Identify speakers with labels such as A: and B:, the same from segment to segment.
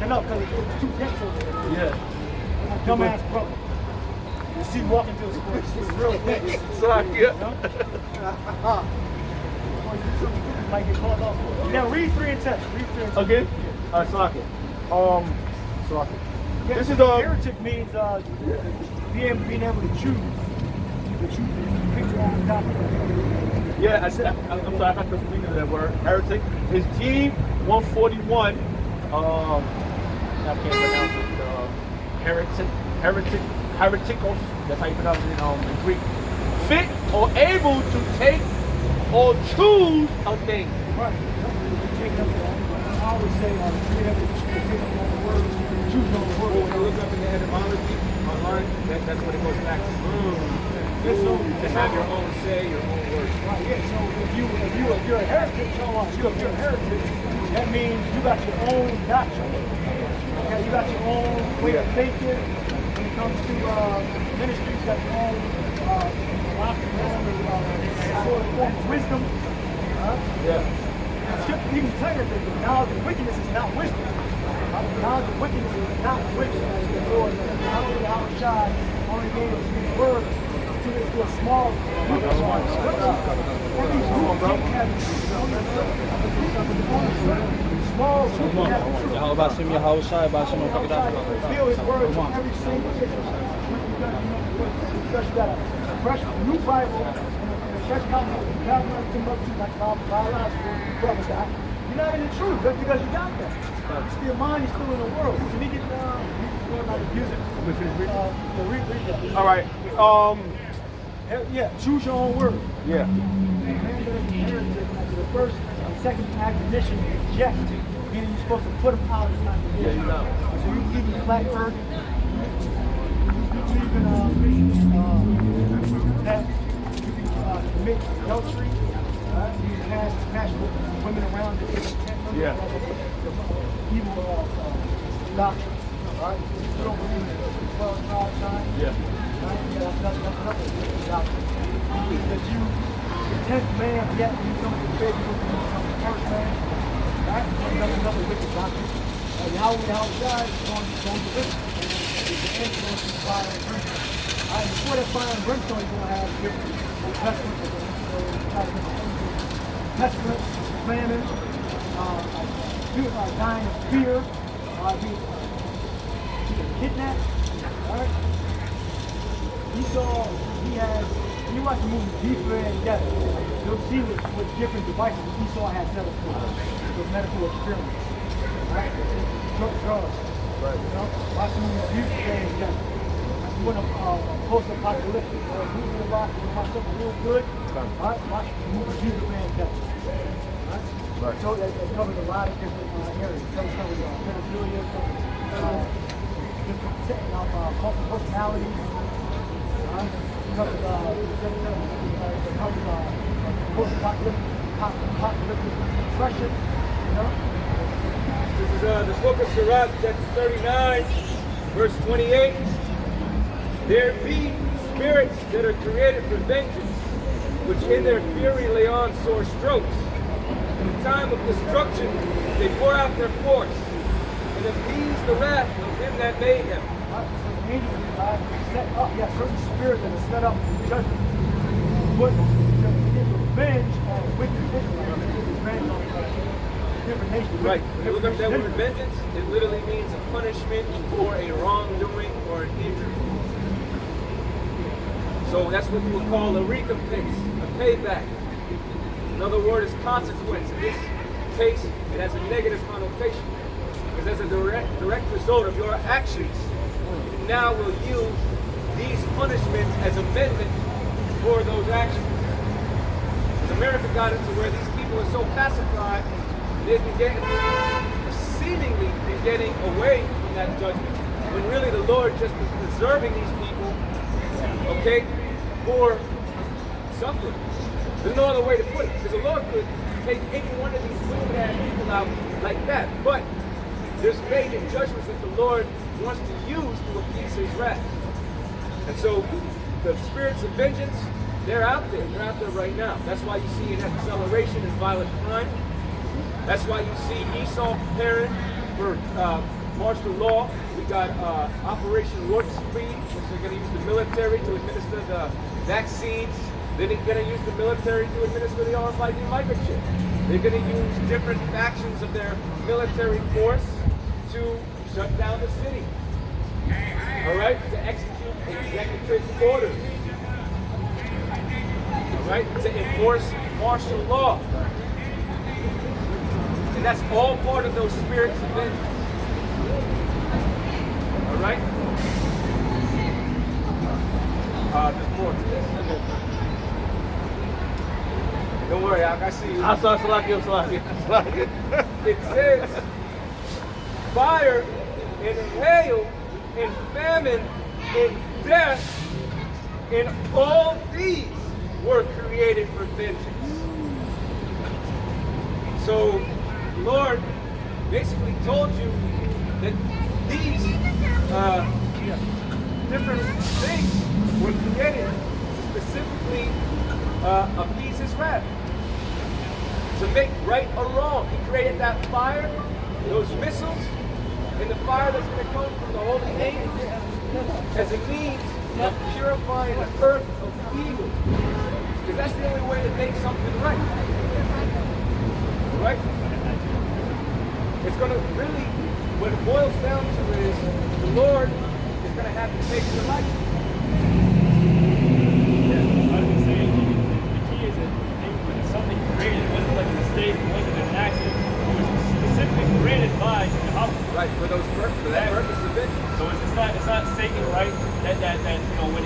A: backing up because it's too dense over there.
B: Yeah.
A: My dumbass brother. You see walking through the sports, it's real dense.
B: Sorry, yeah.
A: Might get called off. Now read 3 and 10. Read 3 and 10.
B: Okay. Slocky. Slocky.
A: Yeah,
B: This is
A: heretic means being able to choose. You can choose to pick your own topic.
B: Yeah, I'm sorry, I got the speaking of that word. Heretic is G141. I can't pronounce it. Hereticos. That's how you pronounce it in Greek. Fit or able to take or choose a thing.
A: Right. I always say, take up on the words, choose on the
C: When
A: words.
C: you look up in the etymology online, that's what it goes back to. To have your own say, your own words.
A: Right, yeah, so if you're a heretic, you're a heretic, that means you got your own doctrine. Okay, you got your own way of thinking. When it comes to ministry, you got your own philosophy, sort of form of wisdom.
B: Yeah.
A: Scripture even tell you that the knowledge of wickedness is not wisdom. The knowledge of wickedness is not wisdom. As the Lord, not only the Outside, only gave us His word to a small group of small
D: Yahawasim Yahawashi Bashim
A: feel His word to every single issue. Because you got a fresh new Bible and a fresh copy of the Bible come up to like biological brothers got. You're not in the truth just because you got that. It's still mind, you're still in the world. Can you get learn how to use it? Read that.
B: All right.
A: Yeah, choose your own word.
B: Yeah.
A: The first and second admonition is reject, meaning you're supposed to put them out of the admonition.
B: Yeah, you know.
A: So you can even flat earth, you can commit adultery, you can pass women around to get intent.
B: Yeah.
A: Evil doctrine. Right? You don't believe in 12 tribe sign.
B: Yeah.
A: Right? Yeah, that's another doctrine. That you, the 10th man, yet when you come to the faith, you become the first man. Right? That's another wicked doctrine. Yahweh God is going to live. The end is going to be fire and brimstone. Right? Before that fire and brimstone, you're going to have different pestilence, famine, dying of fear, being kidnapped. Right? Esau, when you watch the movie Deeper and Death, you'll see what different devices Esau had set up for medical experiments. Right? Drugs.
B: Right.
A: You know? Watch the movie Deeper and Death. You want to post-apocalyptic or movie about something real good, right? Watch the movie Deeper and Death. Right? So that covers a lot of different areas. It covers pedophilia, different cultural personalities. Post-apocalyptic depression, you know?
C: This is the book of Sirach, chapter 39, verse 28. There be spirits that are created for vengeance, which in their fury lay on sore strokes. In the time of destruction, they pour out their force, and appease the wrath of him that made him.
A: Set up, certain spirits that are set up for judgment. But to get revenge on wicked Israel, revenge on different nations.
C: Right. When you look up that word vengeance, it literally means a punishment for a wrongdoing or an injury. So that's what you would call a recompense, a payback. Another word is consequence. In this case, it has a negative connotation because as a direct result of your actions, you now will use these punishments as amendment for those actions. As America got into where these people are so pacified, they've been seemingly getting away from that judgment, when really the Lord just was preserving these people, okay, for suffering. There's no other way to put it, because the Lord could take any one of these wicked-ass people out like that, but there's major judgments that the Lord wants to use to appease his wrath. And so the spirits of vengeance, they're out there. They're out there right now. That's why you see an acceleration in violent crime. That's why you see Esau preparing for martial law. We got Operation Warp Speed, which they're going to use the military to administer the vaccines. Then they're going to use the military to administer the RFID microchip. They're going to use different factions of their military force to shut down the city. All right, to execute executive orders. All right, to enforce martial law. And that's all part of those spirits of vengeance. All right? There's more to this. Don't worry, I see you.
B: I'm sorry.
C: It says, fire and hail and famine and death, and all these were created for vengeance. So, the Lord basically told you that these different things were created to specifically appease His wrath, to make right or wrong. He created that fire, those missiles, and the fire that's going to come from the holy angels as a means of purifying the earth of evil. Because that's the only way to make something right. Right? It's going to really, what it boils down to is the Lord is going to have to take your life.
E: I was saying, the key is that when it's something created, it wasn't like a mistake, it wasn't an accident. It was specifically created by Yahweh.
C: Right, for that purpose of it.
E: So it's not Satan, right? That when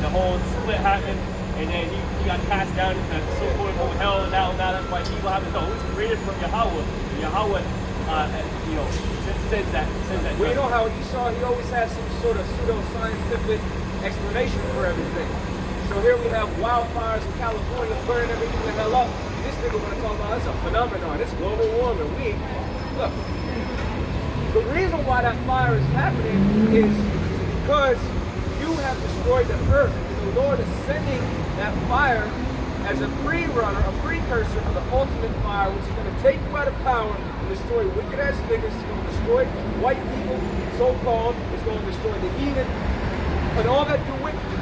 E: the whole split happened, and then he got cast down into so-called hell, and now that's why evil happened. No, it was created from Yahweh. Yahweh, says that.
C: Well, you know how Esau, he always has some sort of pseudo-scientific explanation for everything. So here we have wildfires in California burning everything the hell up. This nigga want to talk about it's a phenomenon. It's global warming. Look. The reason why that fire is happening is because you have destroyed the earth. And the Lord is sending that fire as a pre-runner, a precursor for the ultimate fire, which is going to take you out of power and destroy wicked-ass niggas. It's going to destroy white people, so-called. It's going to destroy the heathen and all that do wicked.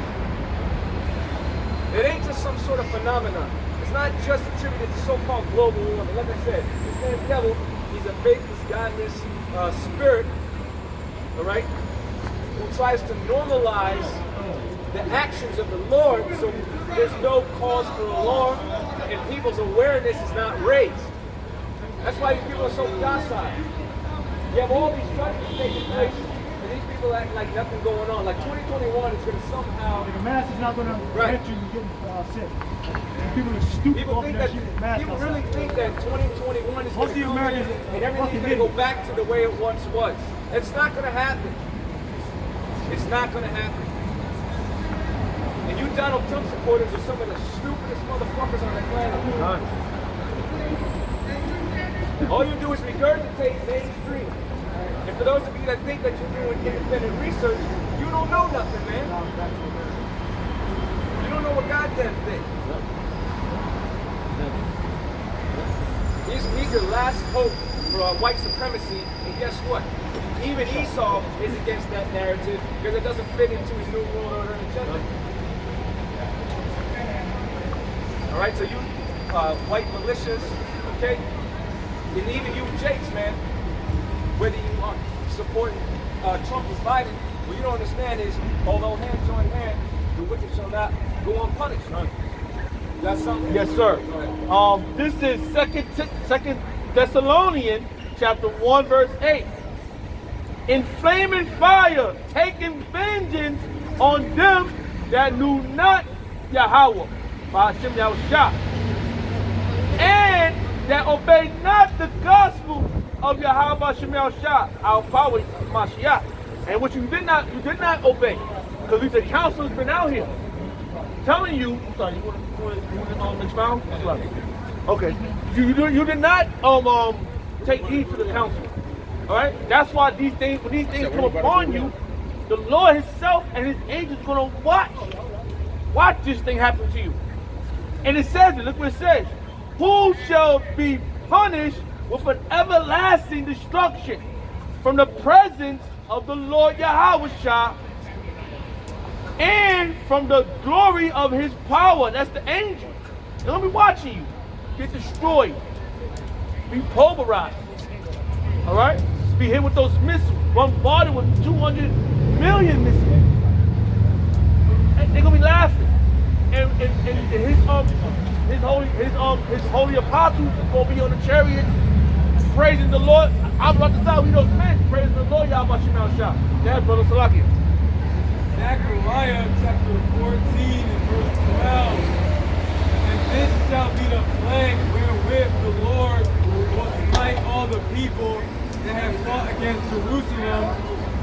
C: It ain't just some sort of phenomenon. It's not just attributed to so-called global warming. Like I said, this man devil, he's a faithless, godless spirit, all right, who tries to normalize the actions of the Lord so there's no cause for alarm and people's awareness is not raised. That's why these people are so docile. You have all these judgments taking place and these people act like nothing going on. Like 2021 is going to somehow...
A: The mask is not going to prevent you from getting sick. People are stupid.
C: People really think that 2021 is going to come in and everything's going to go back to the way it once was. It's not going to happen. It's not going to happen. And you Donald Trump supporters are some of the stupidest motherfuckers on the planet. All you do is regurgitate mainstream. And for those of you that think that you're doing independent research, you don't know nothing, man. You don't know a goddamn thing. He's your last hope for white supremacy, and guess what? Even Esau is against that narrative because it doesn't fit into his new world order agenda. All right, so you white militias, okay, and even you Jakes, man, whether you are supporting Trump or Biden, what you don't understand is, although hand join hand, the wicked shall not go unpunished. You got something?
B: Yes, sir. This is Second Thessalonians chapter 1, verse 8. In flaming fire, taking vengeance on them that knew not Yahweh, by Hashem Yahushua, and that obeyed not the gospel of Yahweh by Hashem Yahushua, our power, Mashiach, and which you did not obey, because these counselors been out here telling you. I'm sorry, you want to expound? Okay, you did not take heed to the counsel. All right, that's why when these things come upon you, the Lord Himself and His angels are going to watch this thing happen to you. And it says it. Look what it says: who shall be punished with an everlasting destruction from the presence of the Lord Yahushua and from the glory of his power. That's the angels. They're going to be watching you get destroyed, be pulverized. All right? Be hit with those missiles, bombarded with 200 million missiles. And they're going to be laughing. And his holy apostles will be on the chariot praising the Lord. I'm about to tell you those men praising the Lord. Y'all about Shah. Yeah, brother Salakia.
F: Zechariah chapter 14 and verse 12. And this shall be the plague wherewith the Lord will smite all the people that have fought against Jerusalem.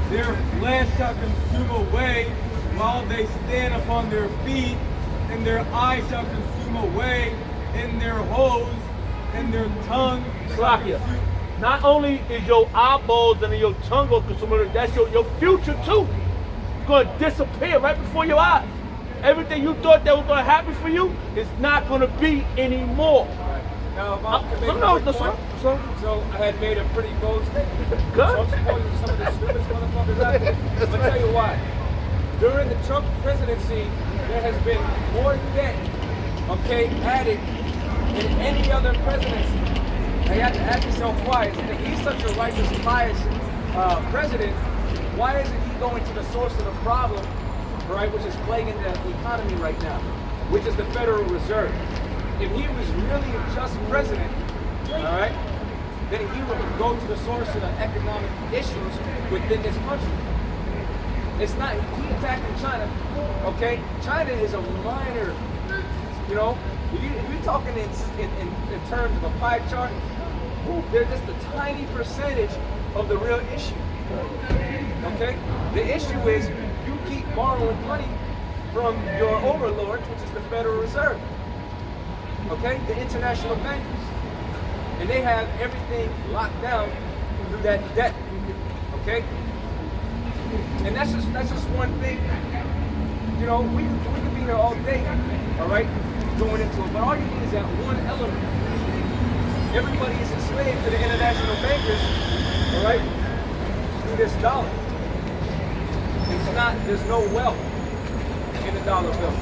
F: Their flesh shall consume away while they stand upon their feet, and their eyes shall consume away in their holes, and their tongue shall consume.
B: Not only is your eyeballs and your tongue going to consume, that's your future too. It's going to disappear right before your eyes. Everything you thought that was going to happen for you is not going to be anymore.
C: Now, if I can make a quick point, so I had made a pretty bold statement.
B: Good.
C: So I'm supposing some of the stupidest motherfuckers out there. I'm going to tell you why. During the Trump presidency, there has been more debt, added than any other presidency. Now you have to ask yourself why. If he's such a righteous, pious president, why isn't he going to the source of the problem, right, which is plaguing the economy right now, which is the Federal Reserve? If he was really a just president, all right, then he would go to the source of the economic issues within this country. It's not, he attacking China, okay? China is a minor, if you're talking in terms of a pie chart, they're just a tiny percentage of the real issue, okay? The issue is you keep borrowing money from your overlords, which is the Federal Reserve, okay? The international bankers. And they have everything locked down through that debt, okay? And that's just one thing. We could be here all day, all right, going into it. But all you need is that one element. Everybody is enslaved to the international bankers, all right, through this dollar. There's no wealth in the dollar bill,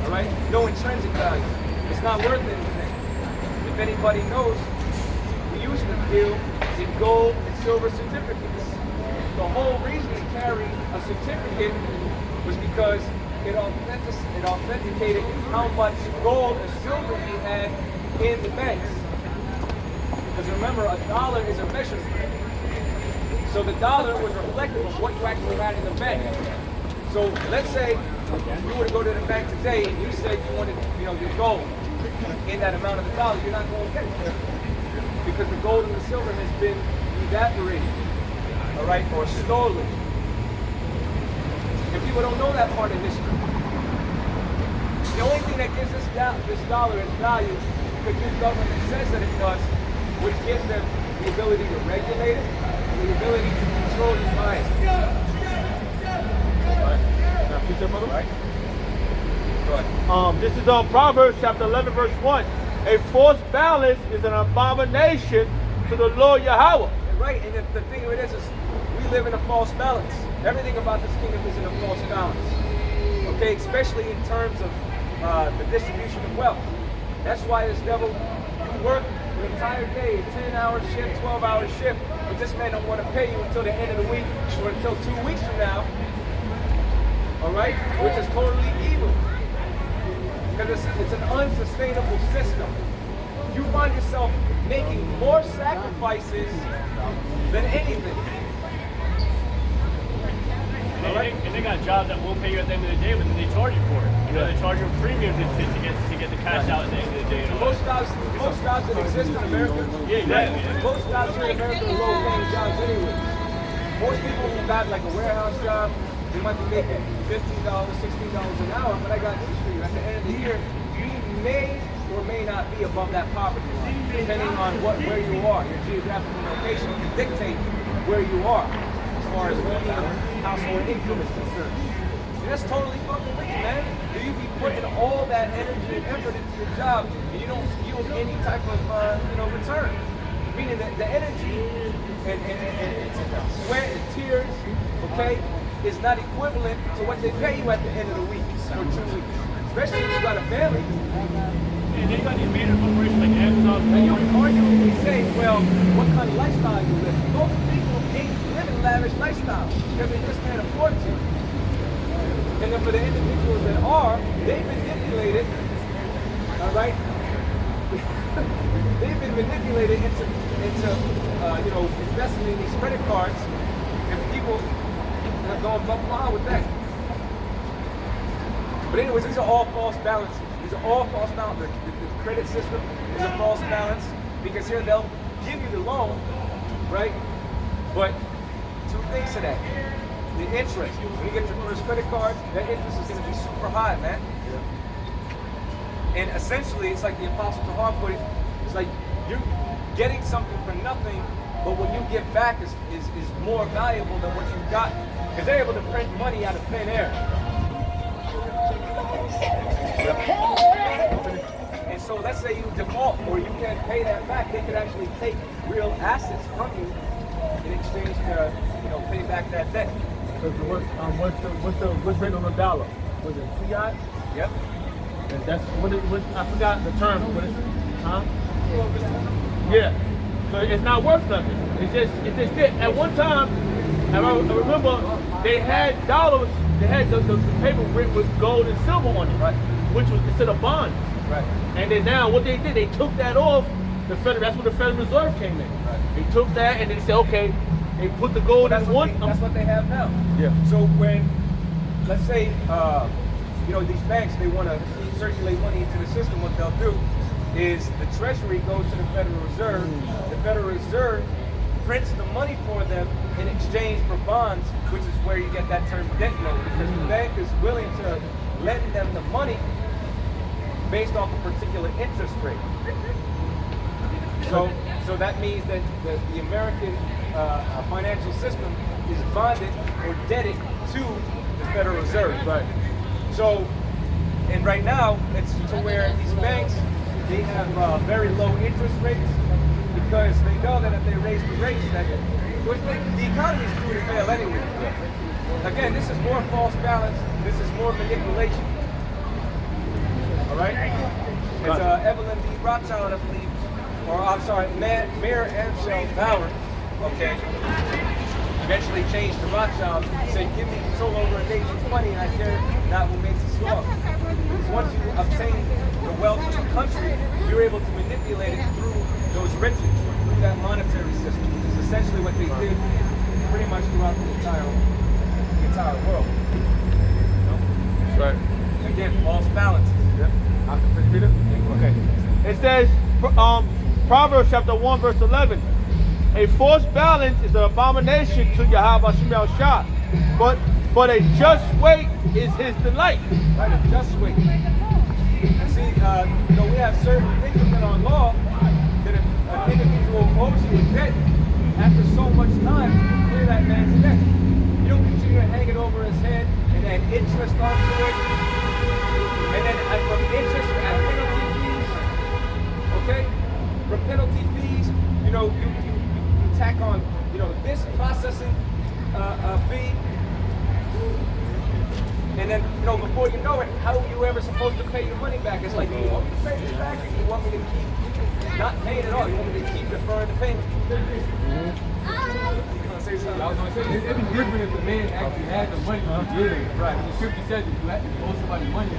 C: all right? No intrinsic value. It's not worth anything. If anybody knows, we used to deal in gold and silver certificates. The whole reason to carry a certificate was because it authenticated how much gold or silver you had in the banks. Because remember, a dollar is a measurement. So the dollar was reflective of what you actually had in the bank. So let's say you were to go to the bank today and you said you wanted, your gold in that amount of the dollar, you're not going to get it. Because the gold and the silver has been evaporated, all right, or stolen. And people don't know that part of history. The only thing that gives this dollar its value is because this government says that it does, which gives them the ability to regulate it, and the ability to control its mind.
B: This is Proverbs chapter 11, verse 1. A false balance is an abomination to the Lord Yahweh.
C: Right, and the thing of it is we live in a false balance. Everything about this kingdom is in a false balance. Okay, especially in terms of the distribution of wealth. That's why this devil, you work the entire day, a 10-hour shift, 12-hour shift, but this man don't want to pay you until the end of the week or until 2 weeks from now. All right, which is totally evil. Because it's an unsustainable system. You find yourself making more sacrifices than anything.
E: And they got jobs that won't pay you at the end of the day, but then they charge you for it. They charge you a premium to get the cash out at the end of the day.
C: Most jobs that exist in America, most jobs here in America are low-paying jobs anyway. Most people who got like a warehouse job, they might be making $15, $16 an hour, but I got news for you. At the end of the year, you may or may not be above that poverty line, depending on where you are. Your geographical location can dictate where you are as far as household income is concerned. And that's totally fucking wicked, man. Do you be putting all that energy and effort into your job and you don't yield any type of return? meaning that the energy and sweat and tears, okay, is not equivalent to what they pay you at the end of the week or 2 weeks. Especially if you got a family.
E: And then you got these major corporations like Amazon.
C: And you can arguably say, well, what kind of lifestyle you live? Most people ain't living lavish lifestyle because they just can't afford to. And then for the individuals that are, they've been manipulated, all right? They've been manipulated into investing in these credit cards, and people are going blah with that. But anyways, these are all false balances. These are all false balances. The credit system is a false balance because here they'll give you the loan, right? But two things to that. The interest. When you get your first credit card, that interest is going to be super high, man. Yeah. And essentially, it's like the Apostle Tahar put it, it's like you're getting something for nothing, but what you get back is more valuable than what you got. Because they're able to print money out of thin air. And so let's say you default or you can't pay that back, they could actually take real assets from you in exchange to, pay back that debt.
B: So what's written on the dollar? Was it fiat?
C: Yep.
B: And that's what I forgot the term. What is it? Huh? Yeah. So it's not worth nothing. It's just it. At one time, I remember they had dollars. They had the paper written with gold and silver on it,
C: right?
B: Which was considered bonds.
C: Right.
B: And then now what they did, they took that off. That's where the Federal Reserve came in.
C: Right.
B: They took that and they said, okay, they put the gold in one.
C: That's what they have now.
B: Yeah.
C: So when, let's say, these banks, they want to circulate money into the system, what they'll do is the Treasury goes to the Federal Reserve. The Federal Reserve prints the money for them in exchange for bonds, which is where you get that term debt note, because the bank is willing to lend them the money based off a particular interest rate. So that means that the American financial system is bonded or debted to the Federal Reserve.
B: Right.
C: So, and right now, it's to where these banks, they have very low interest rates because they know that if they raise the rates, the economy is due to fail anyway. Again, this is more false balance. This is more manipulation. All right? It's Evelyn D. Rothschild, I believe, or I'm sorry, Mayor Amschel Bauer, okay, eventually changed to Rothschild, said, give me control over a nation's money and I care not what makes it strong. Because once you obtain the wealth of the country, you're able to manipulate it through those riches, through that monetary system, which is essentially what they did pretty much throughout the entire world.
B: That's right.
C: Again, false balances.
B: Yep. Okay. It says, Proverbs chapter 1, verse 11. A false balance is an abomination to Yahweh Shemel Shah, but a just weight is his delight.
C: Right, a just weight. And see, we have certain things within our law that if an individual owes you a debt, after so much time, you clear that man's debt. You don't continue to hang it over his head and add interest onto it. And then from interest, you add penalty fees. Okay? From penalty fees, you tack on, this processing fee. And then, before you know it, how are you ever supposed to pay your money back? It's like, you want me to pay this back, or you want me to keep not paying at all? You want me to keep deferring the payment? Say something.
F: I was going to say, it'd be different if the man actually had the money to give it.
C: Right.
F: The scripture says if you owe somebody money, you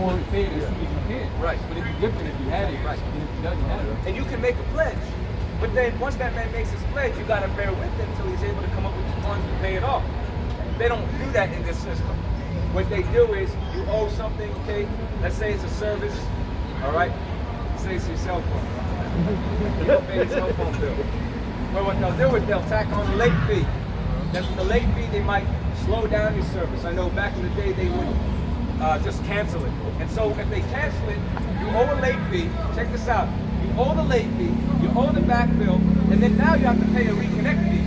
F: want to pay it as soon as you can.
C: Right.
F: But it'd be different if you had it,
C: Right.
F: and if he doesn't have it.
C: And you can make a pledge. But then once that man makes his pledge, you got to bear with him until he's able to come up with the funds to pay it off. They don't do that in this system. What they do is you owe something, okay? Let's say it's a service, all right? Say it's your cell phone. You don't pay your cell phone bill. Well, what they'll do is they'll tack on the late fee. Then from the late fee, they might slow down your service. I know back in the day they would just cancel it. And so if they cancel it, you owe a late fee. Check this out. You owe the late fee, you owe the back bill, and then now you have to pay a reconnect fee,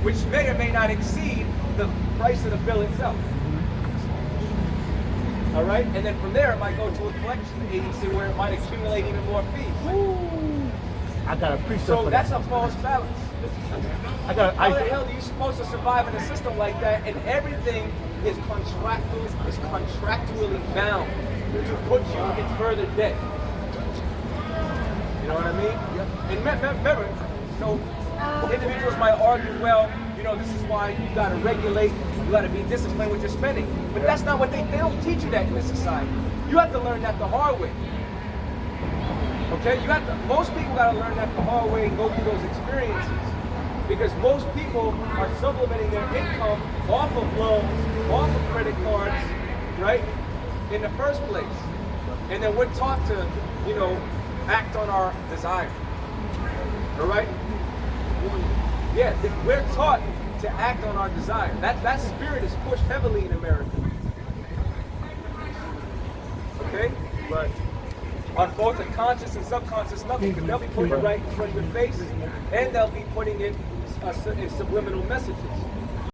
C: which may or may not exceed the price of the bill itself. All right? And then from there, it might go to a collection agency where it might accumulate even more fees.
A: I got a precept
C: So
A: for
C: that's
A: that.
C: a false balance.
A: I got
C: How the hell are you supposed to survive in a system like that and everything is contractually bound to put you in further debt? You know what I mean?
A: Yep.
C: And remember, individuals might argue, well, this is why you got to regulate, you got to be disciplined with your spending. But that's not what they don't teach you that in this society. You have to learn that the hard way. Okay? Most people got to learn that the hard way and go through those experiences. Because most people are supplementing their income off of loans, off of credit cards, right? In the first place. And then we're taught to, act on our desire. All right? Yeah, we're taught to act on our desire. That spirit is pushed heavily in America. Okay? But on both the conscious and subconscious level, because they'll be putting it right in front of your face, and they'll be putting it in subliminal messages.